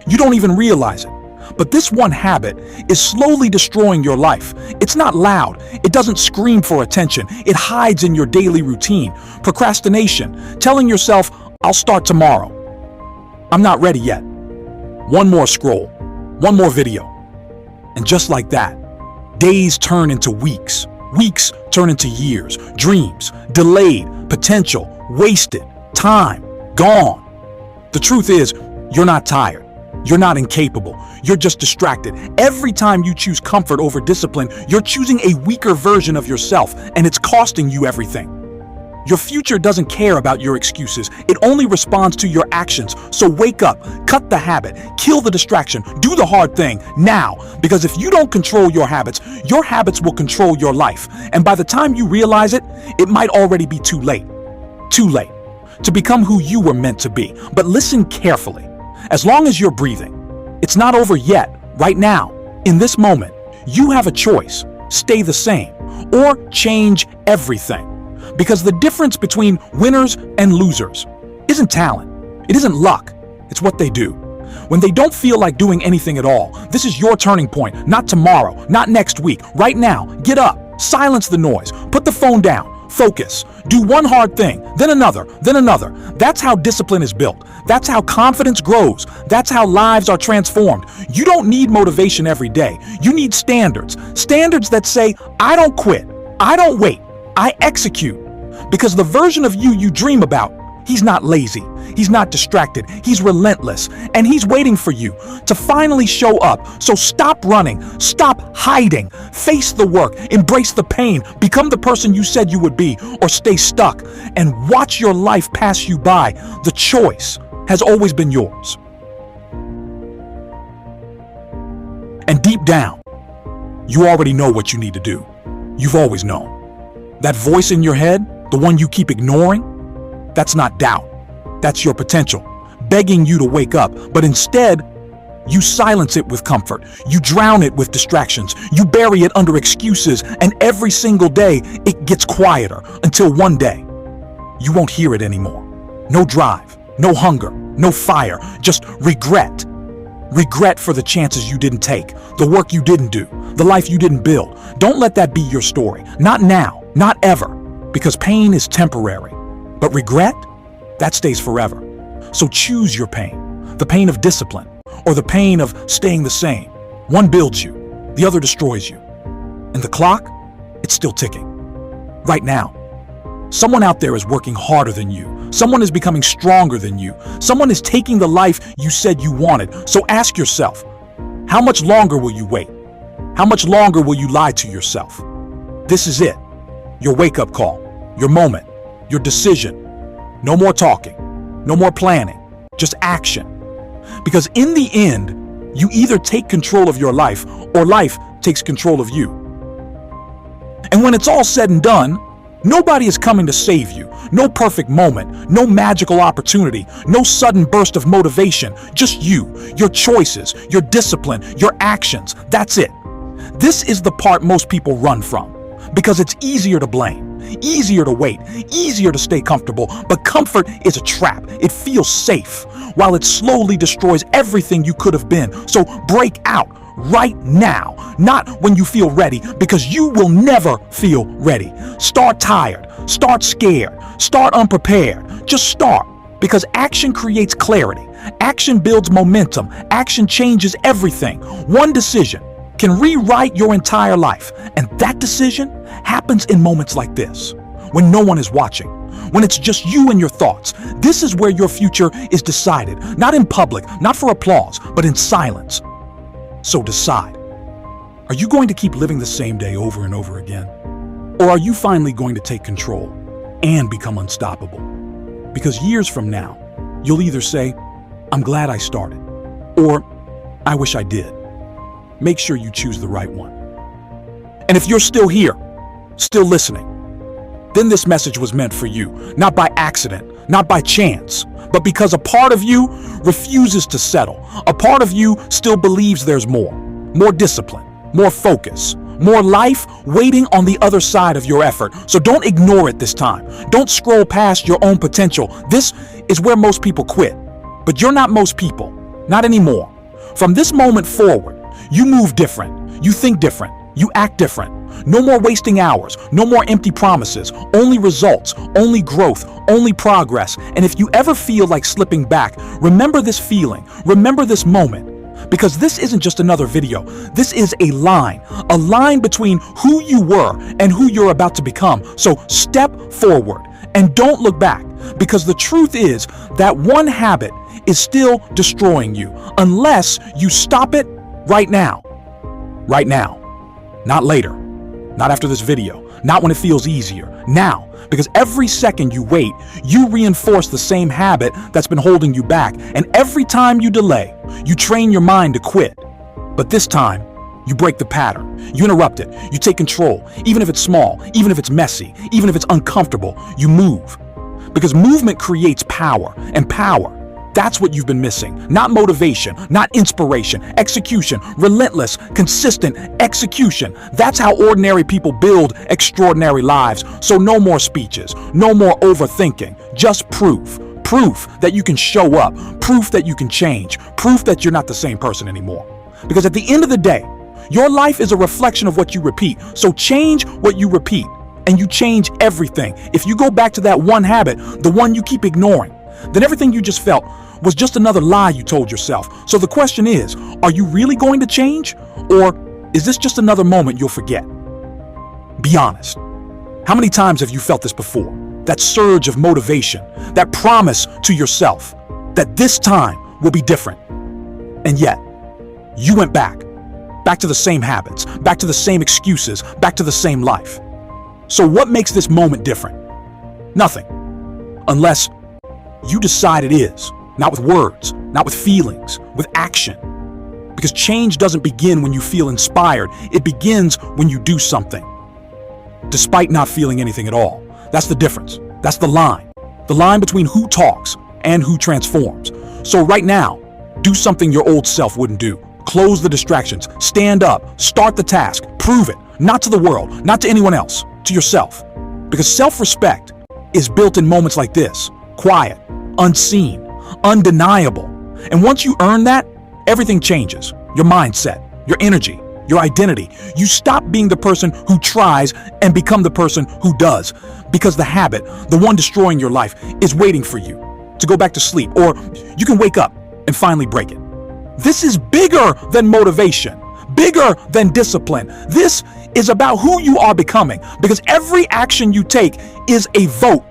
You don't even realize it. But this one habit is slowly destroying your life. It's not loud. It doesn't scream for attention. It hides in your daily routine. Procrastination, telling yourself, I'll start tomorrow. I'm not ready yet. One more scroll, one more video. And just like that, days turn into weeks. Weeks turn into years. Dreams, delayed, potential, wasted, time, gone. The truth is, you're not tired. You're not incapable. You're just distracted. Every time you choose comfort over discipline, you're choosing a weaker version of yourself, and it's costing you everything. Your future doesn't care about your excuses. It only responds to your actions. So wake up, cut the habit, kill the distraction, do the hard thing now. Because if you don't control your habits will control your life. And by the time you realize it, it might already be too late. Too late to become who you were meant to be. But listen carefully. As long as you're breathing, it's not over yet. Right now, in this moment, you have a choice. Stay the same or change everything. Because the difference between winners and losers isn't talent. It isn't luck. It's what they do. When they don't feel like doing anything at all, this is your turning point. Not tomorrow, not next week. Right now, get up, silence the noise, put the phone down. Focus. Do one hard thing, then another, then another. That's how discipline is built. That's how confidence grows. That's how lives are transformed. You don't need motivation every day. You need standards. Standards that say, I don't quit. I don't wait. I execute. Because the version of you dream about, he's not lazy. He's not distracted. He's relentless. And he's waiting for you to finally show up. So stop running. Stop hiding. Face the work. Embrace the pain. Become the person you said you would be, or stay stuck and watch your life pass you by. The choice has always been yours. And deep down, you already know what you need to do. You've always known. That voice in your head, the one you keep ignoring, that's not doubt. That's your potential, begging you to wake up. But instead, you silence it with comfort. You drown it with distractions. You bury it under excuses. And every single day, it gets quieter until one day, you won't hear it anymore. No drive, no hunger, no fire, just regret. Regret for the chances you didn't take, the work you didn't do, the life you didn't build. Don't let that be your story. Not now, not ever, because pain is temporary. But regret? That stays forever. So choose your pain, the pain of discipline, or the pain of staying the same. One builds you, the other destroys you. And the clock, it's still ticking. Right now, someone out there is working harder than you. Someone is becoming stronger than you. Someone is taking the life you said you wanted. So ask yourself, how much longer will you wait? How much longer will you lie to yourself? This is it. Your wake-up call, your moment, your decision. No more talking, no more planning, just action. Because in the end, you either take control of your life or life takes control of you. And when it's all said and done, nobody is coming to save you. No perfect moment, no magical opportunity, no sudden burst of motivation. Just you, your choices, your discipline, your actions. That's it. This is the part most people run from because it's easier to blame. Easier to wait, easier to stay comfortable, but comfort is a trap. It feels safe, while it slowly destroys everything you could have been. So break out right now, not when you feel ready, because you will never feel ready. Start tired, start scared, start unprepared. Just start, because action creates clarity. Action builds momentum. Action changes everything. One decision can rewrite your entire life, and that decision happens in moments like this, when no one is watching, when it's just you and your thoughts. This is where your future is decided, not in public, not for applause, but in silence. So decide. Are you going to keep living the same day over and over again? Or are you finally going to take control and become unstoppable? Because years from now, you'll either say, I'm glad I started, or I wish I did. Make sure you choose the right one. And if you're still here, still listening, then this message was meant for you, not by accident, not by chance, but because a part of you refuses to settle. A part of you still believes there's more discipline, more focus, more life waiting on the other side of your effort. So don't ignore it this time. Don't scroll past your own potential. This is where most people quit. But you're not most people, not anymore. From this moment forward, you move different, you think different, you act different. No more wasting hours, no more empty promises, only results, only growth, only progress. And if you ever feel like slipping back, remember this feeling, remember this moment. Because this isn't just another video, this is a line between who you were and who you're about to become. So step forward and don't look back, because the truth is that one habit is still destroying you unless you stop it right now. Right now. Not later. Not after this video. Not when it feels easier. Now. Because every second you wait, you reinforce the same habit that's been holding you back. And every time you delay, you train your mind to quit. But this time, you break the pattern. You interrupt it. You take control. Even if it's small, even if it's messy, even if it's uncomfortable, you move. Because movement creates power. And power, that's what you've been missing. Not motivation, not inspiration, execution, relentless, consistent execution. That's how ordinary people build extraordinary lives. So no more speeches, no more overthinking, just proof. Proof that you can show up, proof that you can change, proof that you're not the same person anymore. Because at the end of the day, your life is a reflection of what you repeat. So change what you repeat, and you change everything. If you go back to that one habit, the one you keep ignoring, then everything you just felt was just another lie you told yourself. So the question is, are you really going to change? Or is this just another moment you'll forget? Be honest. How many times have you felt this before? That surge of motivation, that promise to yourself that this time will be different. And yet, you went back to the same habits, back to the same excuses, back to the same life. So what makes this moment different? Nothing. Unless you decide it is. Not with words, not with feelings, with action. Because change doesn't begin when you feel inspired. It begins when you do something. Despite not feeling anything at all. That's the difference. That's the line. The line between who talks and who transforms. So right now, do something your old self wouldn't do. Close the distractions. Stand up. Start the task. Prove it. Not to the world, not to anyone else, to yourself. Because self-respect is built in moments like this. Quiet, unseen, undeniable. And once you earn that, everything changes. Your mindset, your energy, your identity. You stop being the person who tries and become the person who does. Because the habit, the one destroying your life, is waiting for you to go back to sleep. Or you can wake up and finally break it. This is bigger than motivation, bigger than discipline. This is about who you are becoming. Because every action you take is a vote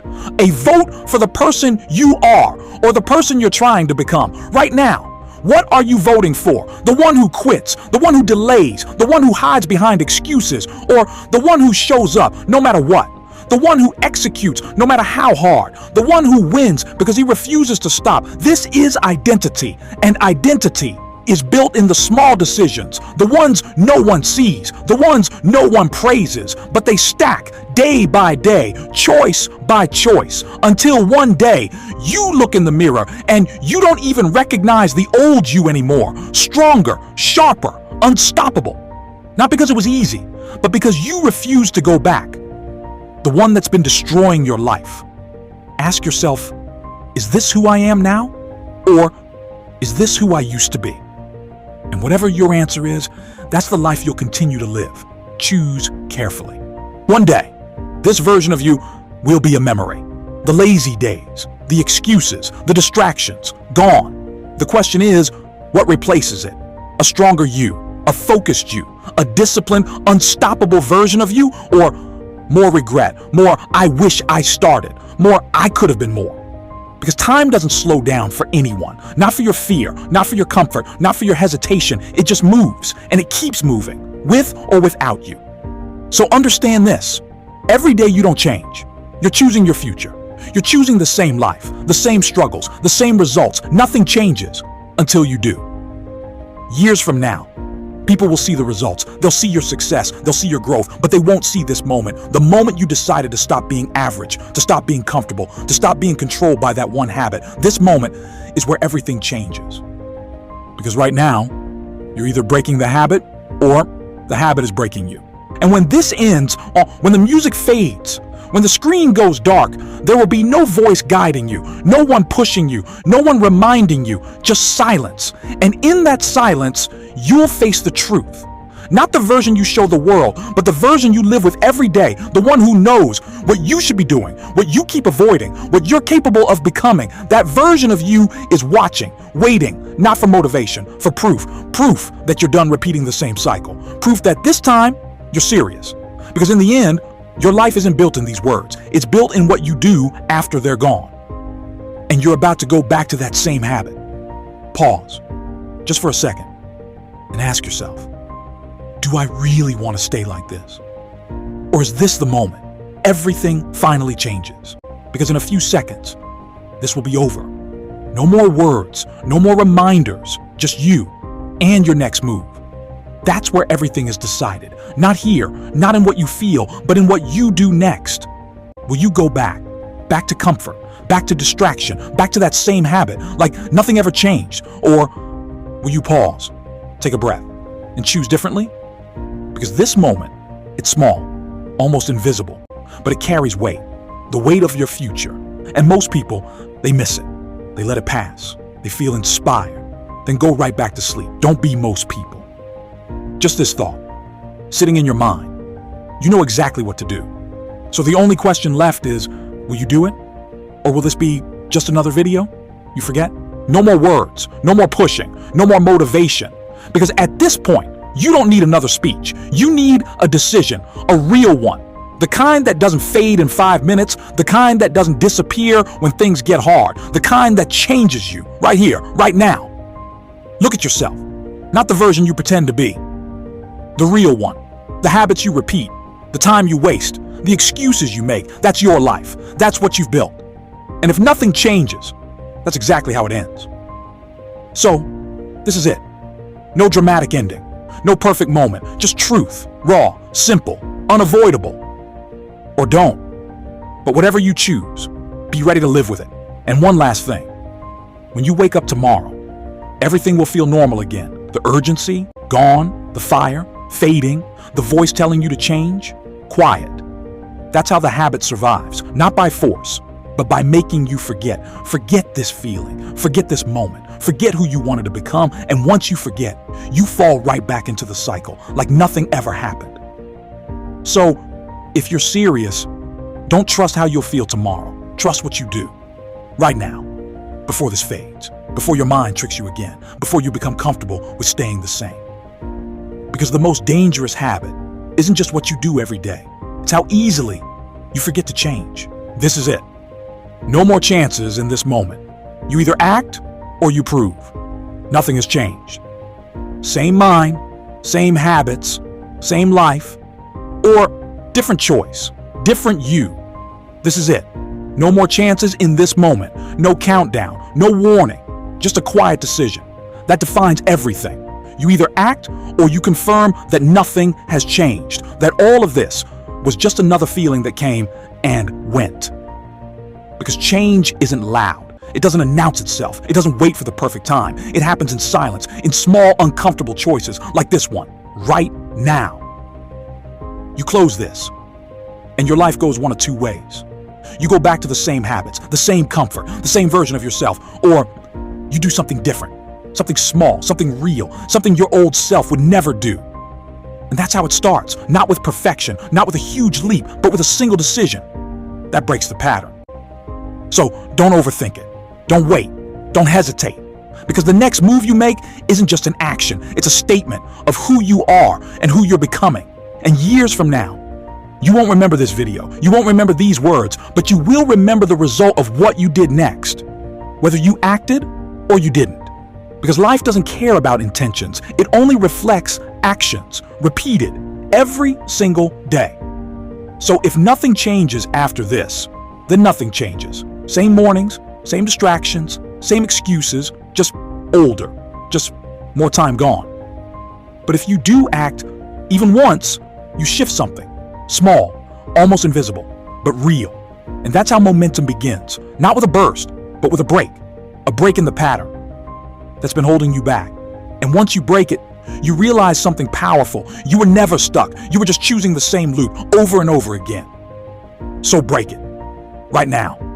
for the person you are or the person you're trying to become. Right now, what are you voting for? The one who quits, the one who delays, the one who hides behind excuses, or the one who shows up no matter what? The one who executes no matter how hard, the one who wins because he refuses to stop. This is identity, and identity is built in the small decisions, the ones no one sees, the ones no one praises, but they stack day by day, choice by choice, until one day you look in the mirror and you don't even recognize the old you anymore. Stronger, sharper, unstoppable. Not because it was easy, but because you refuse to go back. The one that's been destroying your life. Ask yourself, is this who I am now? Or is this who I used to be? And whatever your answer is, that's the life you'll continue to live. Choose carefully. One day, this version of you will be a memory. The lazy days, the excuses, the distractions, gone. The question is, what replaces it? A stronger you, a focused you, a disciplined, unstoppable version of you, or more regret, more I wish I started, more I could have been more. Because time doesn't slow down for anyone. Not for your fear, not for your comfort, not for your hesitation. It just moves, and it keeps moving, with or without you. So understand this. Every day you don't change. You're choosing your future. You're choosing the same life, the same struggles, the same results. Nothing changes until you do. Years from now, people will see the results. They'll see your success. They'll see your growth, but they won't see this moment. The moment you decided to stop being average, to stop being comfortable, to stop being controlled by that one habit. This moment is where everything changes. Because right now, you're either breaking the habit or the habit is breaking you. And when this ends, when the music fades, When the screen goes dark, there will be no voice guiding you, no one pushing you, no one reminding you, just silence. And in that silence, you'll face the truth. Not the version you show the world, but the version you live with every day, the one who knows what you should be doing, what you keep avoiding, what you're capable of becoming. That version of you is watching, waiting, not for motivation, for proof. Proof that you're done repeating the same cycle. Proof that this time, you're serious. Because in the end, your life isn't built in these words. It's built in what you do after they're gone. And you're about to go back to that same habit. Pause, just for a second, and ask yourself, do I really want to stay like this? Or is this the moment everything finally changes? Because in a few seconds, this will be over. No more words, no more reminders, just you and your next move. That's where everything is decided. Not here, not in what you feel, but in what you do next. Will you go back? Back to comfort, back to distraction, back to that same habit, like nothing ever changed? Or will you pause, take a breath, and choose differently? Because this moment, it's small, almost invisible, but it carries weight, the weight of your future. And most people, they miss it. They let it pass. They feel inspired, then go right back to sleep. Don't be most people. Just this thought, sitting in your mind. You know exactly what to do. So the only question left is, will you do it? Or will this be just another video? You forget? No more words, no more pushing, no more motivation. Because at this point, you don't need another speech. You need a decision, a real one. The kind that doesn't fade in 5 minutes, the kind that doesn't disappear when things get hard, the kind that changes you right here, right now. Look at yourself, not the version you pretend to be. The real one, the habits you repeat, the time you waste, the excuses you make. That's your life. That's what you've built. And if nothing changes, that's exactly how it ends. So, this is it. No dramatic ending. No perfect moment, just truth, raw, simple, unavoidable. Or don't. But whatever you choose, be ready to live with it. And one last thing. When you wake up tomorrow, everything will feel normal again. The urgency, gone, the fire, fading, the voice telling you to change, quiet. That's how the habit survives, not by force, but by making you forget. Forget this feeling, forget this moment, forget who you wanted to become, and once you forget, you fall right back into the cycle, like nothing ever happened. So, if you're serious, don't trust how you'll feel tomorrow. Trust what you do, right now, before this fades, before your mind tricks you again, before you become comfortable with staying the same. Because the most dangerous habit isn't just what you do every day, it's how easily you forget to change. This is it. No more chances in this moment. You either act or you prove. Nothing has changed. Same mind, same habits, same life, or different choice, different you. This is it. No more chances in this moment. No countdown, no warning, just a quiet decision that defines everything. You either act or you confirm that nothing has changed, that all of this was just another feeling that came and went. Because change isn't loud. It doesn't announce itself. It doesn't wait for the perfect time. It happens in silence, in small, uncomfortable choices like this one, right now. You close this, and your life goes one of two ways. You go back to the same habits, the same comfort, the same version of yourself, or you do something different, something small, something real, something your old self would never do. And that's how it starts, not with perfection, not with a huge leap, but with a single decision. That breaks the pattern. So don't overthink it. Don't wait. Don't hesitate. Because the next move you make isn't just an action. It's a statement of who you are and who you're becoming. And years from now, you won't remember this video. You won't remember these words, but you will remember the result of what you did next. Whether you acted or you didn't. Because life doesn't care about intentions. It only reflects actions, repeated every single day. So if nothing changes after this, then nothing changes. Same mornings, same distractions, same excuses, just older, just more time gone. But if you do act, even once, you shift something, small, almost invisible, but real. And that's how momentum begins, not with a burst, but with a break in the pattern that's been holding you back. And once you break it, you realize something powerful. You were never stuck. You were just choosing the same loop over and over again. So break it. Right now.